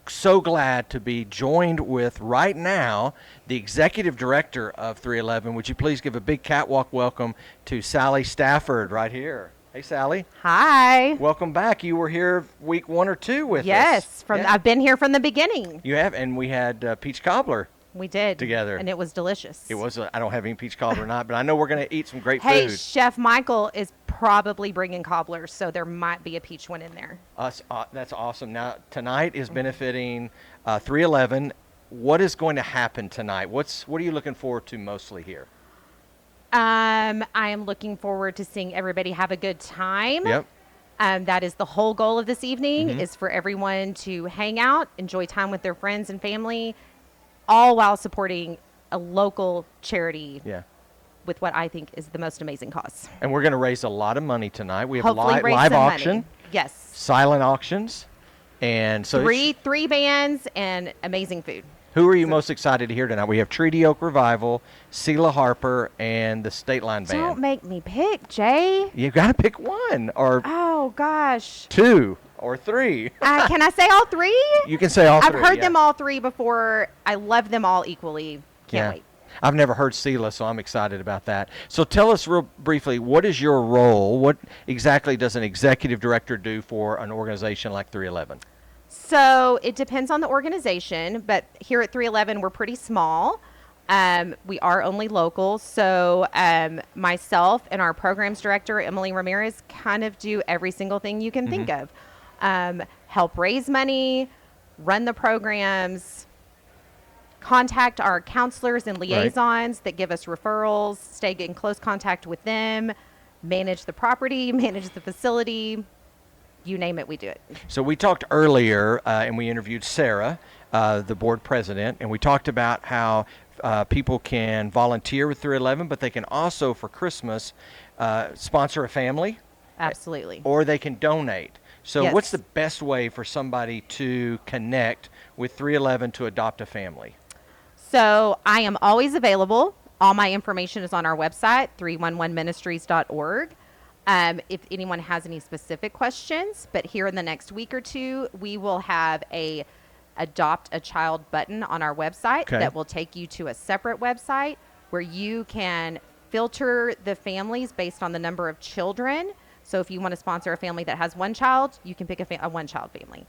so glad to be joined with right now the executive director of 311. Would you please give a big catwalk welcome to Sally Stafford right here. Hey, Sally. Hi. Welcome back. You were here week 1 or 2 with us. Yes, Yeah. I've been here from the beginning. You have, and we had Peach Cobbler We did. Together. And it was delicious. It was. I don't have any peach cobbler or not, but I know we're going to eat some great Hey, food. Chef Michael is probably bringing cobblers, so there might be a peach one in there. That's awesome. Now, tonight is benefiting 311. What is going to happen tonight? What are you looking forward to mostly here? I am looking forward to seeing everybody have a good time. Yep. That is the whole goal of this evening, Mm-hmm. is for everyone to hang out, enjoy time with their friends and family, all while supporting a local charity Yeah. with what I think is the most amazing cause. And we're going to raise a lot of money tonight. We have Hopefully a raise live some auction, money. Yes. silent auctions, and so Three bands and amazing food. who are you most excited to hear tonight? We have Treaty Oak Revival, Cele Harper, and the Stateline Band. Don't make me pick, Jay. You got to pick one, or Oh, gosh. two, or three. Can I say all three? You can say all I've three. heard yeah. them all three before. I love them all equally. Can't Yeah. wait. I've never heard Cele, so I'm excited about that. So tell us real briefly, what is your role? What exactly does an executive director do for an organization like 311? So it depends on the organization, but here at 311, we're pretty small. We are only local. So myself and our programs director, Emily Ramirez, kind of do every single thing you can think of. Help raise money, run the programs, contact our counselors and liaisons that give us referrals, stay in close contact with them, manage the property, manage the facility. You name it, we do it. So we talked earlier, and we interviewed Sarah, the board president, and we talked about how people can volunteer with 311, but they can also, for Christmas, sponsor a family. Absolutely. Or they can donate. So Yes. what's the best way for somebody to connect with 311 to adopt a family? So I am always available. All my information is on our website, 311ministries.org. If anyone has any specific questions, but here in the next week or two, we will have a adopt a child button on our website that will take you to a separate website where you can filter the families based on the number of children. So if you want to sponsor a family that has one child, you can pick a one-child family.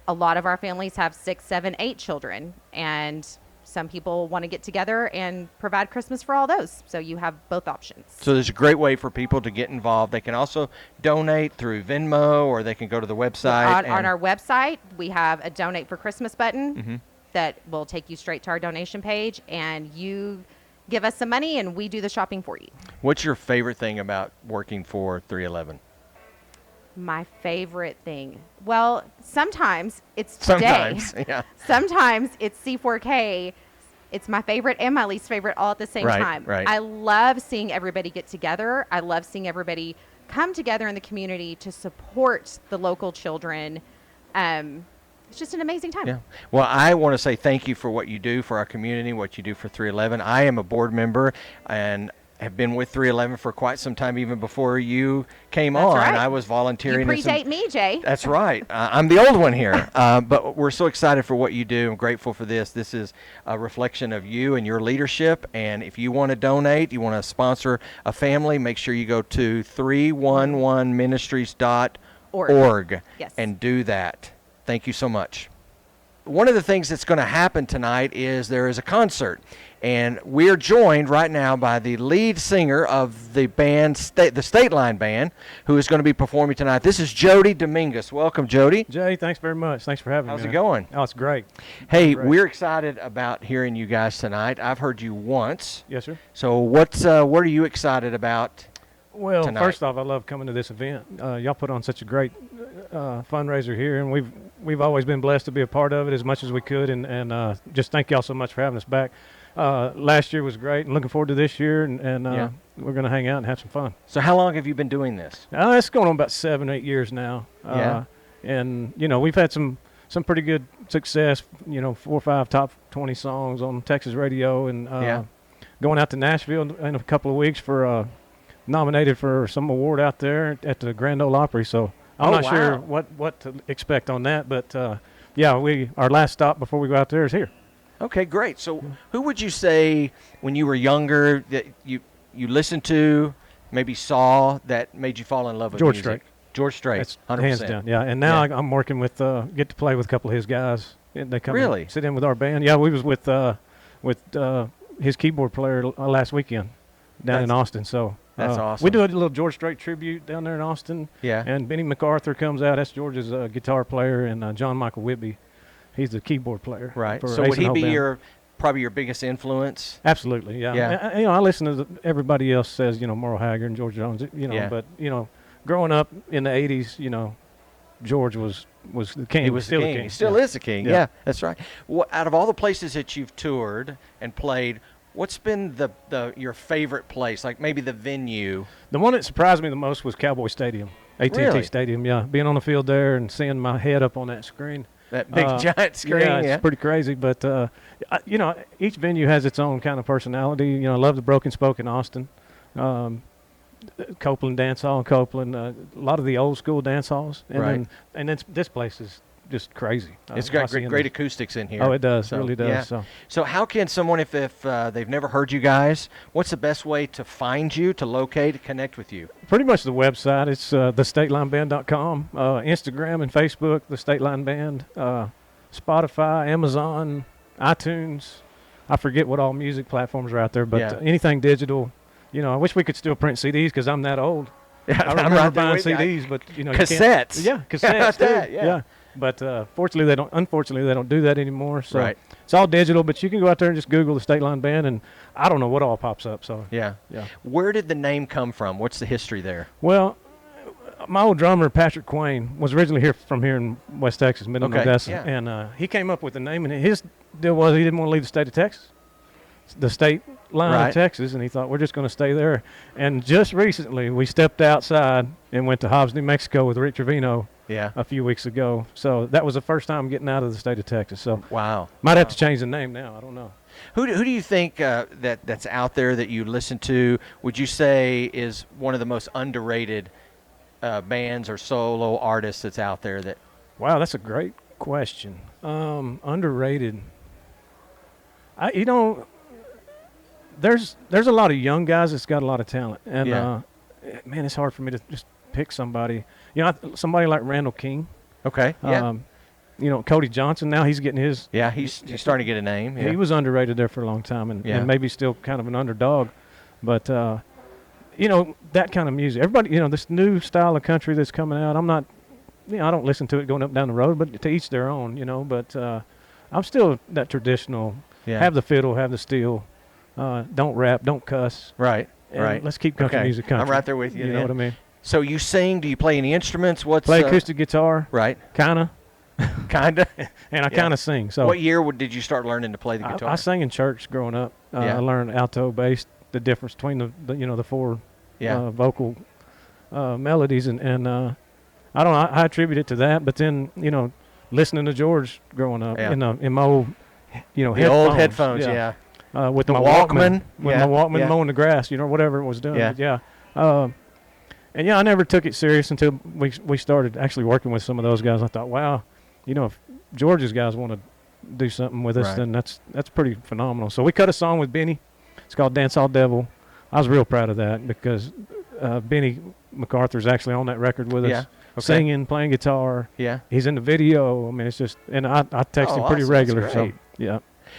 A lot of our families have 6, 7, 8 children, and some people want to get together and provide Christmas for all those. So you have both options. So there's a great way for people to get involved. They can also donate through Venmo, or they can go to the website. On our website, we have a Donate for Christmas button that will take you straight to our donation page, and you give us some money and we do the shopping for you. What's your favorite thing about working for 311? My favorite thing. Well, sometimes it's today. Sometimes, yeah. Sometimes it's C4K. It's my favorite and my least favorite all at the same time. Right. I love seeing everybody get together. I love seeing everybody come together in the community to support the local children. It's just an amazing time. Yeah. Well, I want to say thank you for what you do for our community, what you do for 311. I am a board member and have been with 311 for quite some time, even before you came on. Right. I was volunteering. You predate me, Jay. That's right. I'm the old one here. But we're so excited for what you do. I'm grateful for this. This is a reflection of you and your leadership. And if you want to donate, you want to sponsor a family, make sure you go to 311ministries.org Yes. and do that. Thank you so much. One of the things that's going to happen tonight is there is a concert. And we're joined right now by the lead singer of the band, the Stateline Band, who is going to be performing tonight. This is Jody Dominguez. Welcome, Jody. Jay, thanks very much. Thanks for having me. How's it man. going? Oh, it's great. Hey, Great. we're excited about hearing you guys tonight. I've heard you once. Yes, sir. So what are you excited about? Well, Tonight. first off, I love coming to this event. Y'all put on such a great fundraiser here, and we've always been blessed to be a part of it as much as we could. And just thank y'all so much for having us back. Last year was great, and looking forward to this year. And Yeah. we're going to hang out and have some fun. So how long have you been doing this? It's going on about 7, 8 years now. Yeah. And we've had some pretty good success. 4 or 5 top 20 songs on Texas radio, and going out to Nashville in a couple of weeks for nominated for some award out there at the Grand Ole Opry. So I'm not sure what to expect on that, but our last stop before we go out there is here. Okay, great. So who would you say when you were younger that you listened to, maybe saw, that made you fall in love with George music? Strait. George Strait, That's 100%. hands down. Yeah, and now I'm working with get to play with a couple of his guys. And they come Really? and sit in with our band. Yeah, we was with with his keyboard player last weekend down in Austin. So that's awesome. We do a little George Strait tribute down there in Austin. Yeah. And Benny MacArthur comes out. That's George's guitar player, and John Michael Whitby, he's the keyboard player. Right. For So Ace would he and Hope be Band. probably your biggest influence? Absolutely, yeah. Yeah. I listen to everybody else says, Merle Haggard and George Jones, Yeah. but growing up in the '80s, George was the king. He was still the king. king. He still is the king. Yeah, that's right. Out of all the places that you've toured and played, what's been your favorite place? Like maybe the venue. The one that surprised me the most was Cowboy Stadium, AT&T Really? Stadium. Yeah, being on the field there and seeing my head up on that screen. That big giant screen. Yeah, it's pretty crazy. But each venue has its own kind of personality. I love the Broken Spoke in Austin. Copeland Dance Hall in Copeland, a lot of the old school dance halls. And then this place is just crazy. It's got Hacienda. great acoustics in here. Oh, it does. So, It really does. yeah. So So how can someone, if they've never heard you guys, what's the best way to find you, to locate, to connect with you? pretty much the website. It's thestatelineBand.com, Instagram and Facebook, the Stateline Band, Spotify, Amazon, iTunes. I forget what all music platforms are out there, but anything digital. I wish we could still print CDs because I'm that old. Yeah, I remember buying CDs, but cassettes. You can't. Yeah, cassettes too. Yeah. But unfortunately, they don't do that anymore. So Right. it's all digital. But you can go out there and just Google the Stateline Band, and I don't know what all pops up. So Yeah. yeah. Where did the name come from? What's the history there? Well, my old drummer Patrick Quain was originally from here in West Texas, Midland, Odessa, yeah. and he came up with the name. And his deal was he didn't want to leave the state of Texas, the state line of Texas, and he thought we're just going to stay there. And just recently, we stepped outside and went to Hobbs, New Mexico, with Rick Trevino. Yeah. A few weeks ago. So that was the first time getting out of the state of Texas. So Wow. might have to change the name now. I don't know. Who do you think that's out there that you listen to, would you say is one of the most underrated bands or solo artists that's out there? That Wow, that's a great question. Underrated. There's a lot of young guys that's got a lot of talent. And, man, it's hard for me to just pick somebody. Somebody like Randall King. Okay. Yeah. Cody Johnson, now he's getting his. Yeah, he's starting to get a name. Yeah. He was underrated there for a long time and maybe still kind of an underdog. But, that kind of music. Everybody, this new style of country that's coming out, I'm not, I don't listen to it going up and down the road, but to each their own, But I'm still that traditional. Yeah. Have the fiddle, have the steel. Don't rap, don't cuss. Right. And let's keep country music country. I'm right there with you. You know what I mean? So you sing? Do you play any instruments? Play acoustic guitar. Right. Kinda. Kinda. And I kinda sing. So what year did you start learning to play the guitar? I sang in church growing up. I learned alto, bass, the difference between the four vocal melodies, and I don't know. I attribute it to that. But then listening to George growing up in my old the old headphones. Yeah. With the my Walkman. With my Walkman mowing the grass, whatever it was doing. Yeah. But and I never took it serious until we started actually working with some of those guys. I thought, wow, if George's guys want to do something with us, then that's pretty phenomenal. So we cut a song with Benny. It's called Dance All Devil. I was real proud of that because Benny MacArthur's actually on that record with us, singing, playing guitar. Yeah. He's in the video. I mean, it's just, and I text him pretty awesome. regular. That's So great. yeah.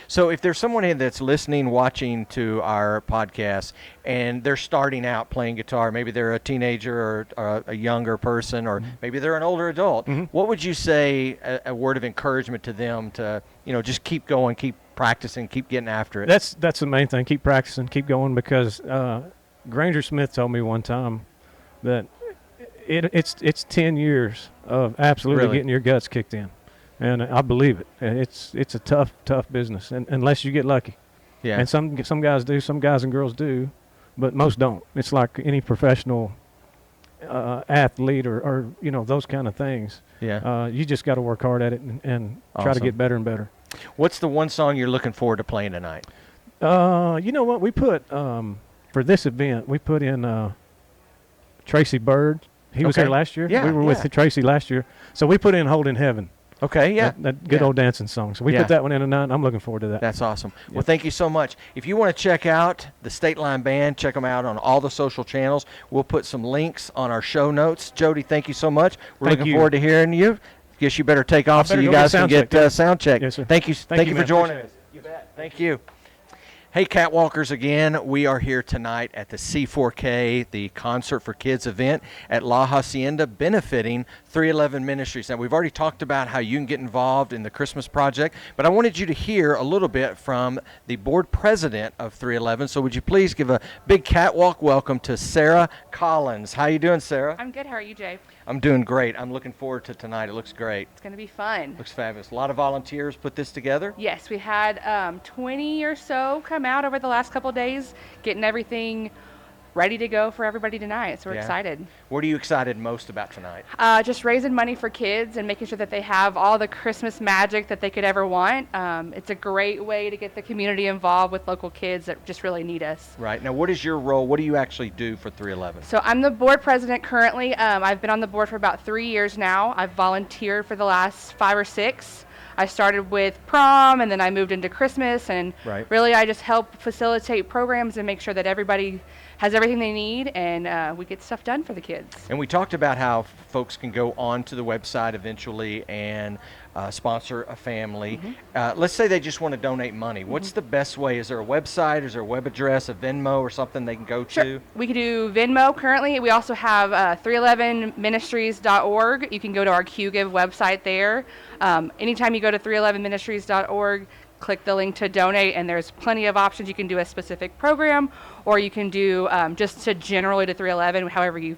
So if there's someone in that's listening, watching to our podcast, and they're starting out playing guitar, maybe they're a teenager or a younger person, or maybe they're an older adult, what would you say a word of encouragement to them to, just keep going, keep practicing, keep getting after it? That's the main thing. Keep practicing, keep going, because Granger Smith told me one time that it's 10 years of absolutely getting your guts kicked in. And I believe it. It's a tough business, and unless you get lucky. Yeah. And some guys do, some guys and girls do, but most don't. It's like any professional athlete or those kind of things. Yeah. You just got to work hard at it and try to get better and better. What's the one song you're looking forward to playing tonight? You know what? We put for this event, we put in Tracy Bird. He was here last year. Yeah, we were with Tracy last year, so we put in "Hold in Heaven." Okay, yeah. That good old dancing song. So we put that one in tonight. I'm looking forward to that. That's awesome. Well, thank you so much. If you want to check out the Stateline Band, check them out on all the social channels. We'll put some links on our show notes. Jody, thank you so much. We're looking forward to hearing you. Guess you better take off so you guys can get sound check. Yes, sir. Thank you. Thank you for man. joining us. You bet. Thank you. Hey, Catwalkers, again, we are here tonight at the C4K, the Concert for Kids event at La Hacienda, benefiting 311 Ministries. Now, we've already talked about how you can get involved in the Christmas project, but I wanted you to hear a little bit from the board president of 311. So would you please give a big catwalk welcome to Sarah Collins. How you doing, Sarah? I'm good. How are you, Jay? I'm doing great. I'm looking forward to tonight. It looks great. It's going to be fun. Looks fabulous. A lot of volunteers put this together? Yes, we had 20 or so come out over the last couple of days, getting everything ready to go for everybody tonight. So we're excited. What are you excited most about tonight? Just raising money for kids and making sure that they have all the Christmas magic that they could ever want. It's a great way to get the community involved with local kids that just really need us. Right. Now, what is your role? What do you actually do for 311? So I'm the board president currently. I've been on the board for about 3 years now. I've volunteered for the last 5 or 6. I started with prom, and then I moved into Christmas, and really I just help facilitate programs and make sure that everybody has everything they need, and we get stuff done for the kids. And we talked about how folks can go on to the website eventually and sponsor a family. Let's say they just want to donate money. What's the best way? Is there a website? Is there a web address, a Venmo, or something they can go to? We can do Venmo currently. We also have 311ministries.org. You can go to our QGive website there. Anytime you go to 311ministries.org, click the link to donate, and there's plenty of options. You can do a specific program, or you can do just to generally to 311, however you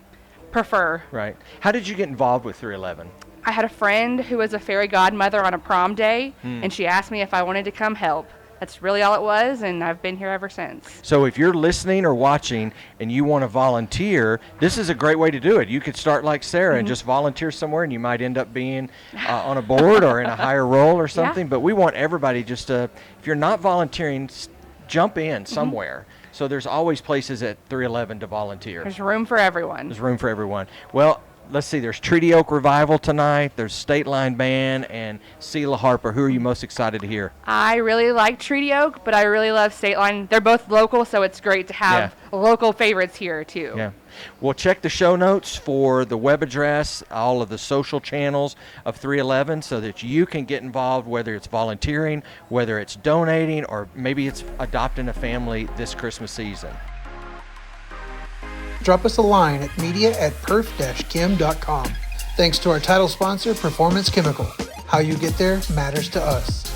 prefer. Right. How did you get involved with 311? I had a friend who was a fairy godmother on a prom day, and she asked me if I wanted to come help. That's really all it was, and I've been here ever since. So if you're listening or watching and you want to volunteer, this is a great way to do it. You could start like Sarah and just volunteer somewhere, and you might end up being on a board or in a higher role or something. But we want everybody just to, if you're not volunteering, jump in somewhere. So there's always places at 311 to volunteer. There's room for everyone. There's room for everyone. Well, let's see, there's Treaty Oak Revival tonight, there's Stateline Band, and Cele Harper. Who are you most excited to hear? I really like Treaty Oak, but I really love Stateline. They're both local, so it's great to have local favorites here, too. Yeah. Well, check the show notes for the web address, all of the social channels of 311, so that you can get involved, whether it's volunteering, whether it's donating, or maybe it's adopting a family this Christmas season. Drop us a line at media@perf-kim.com. Thanks to our title sponsor, Performance Chemical. How you get there matters to us.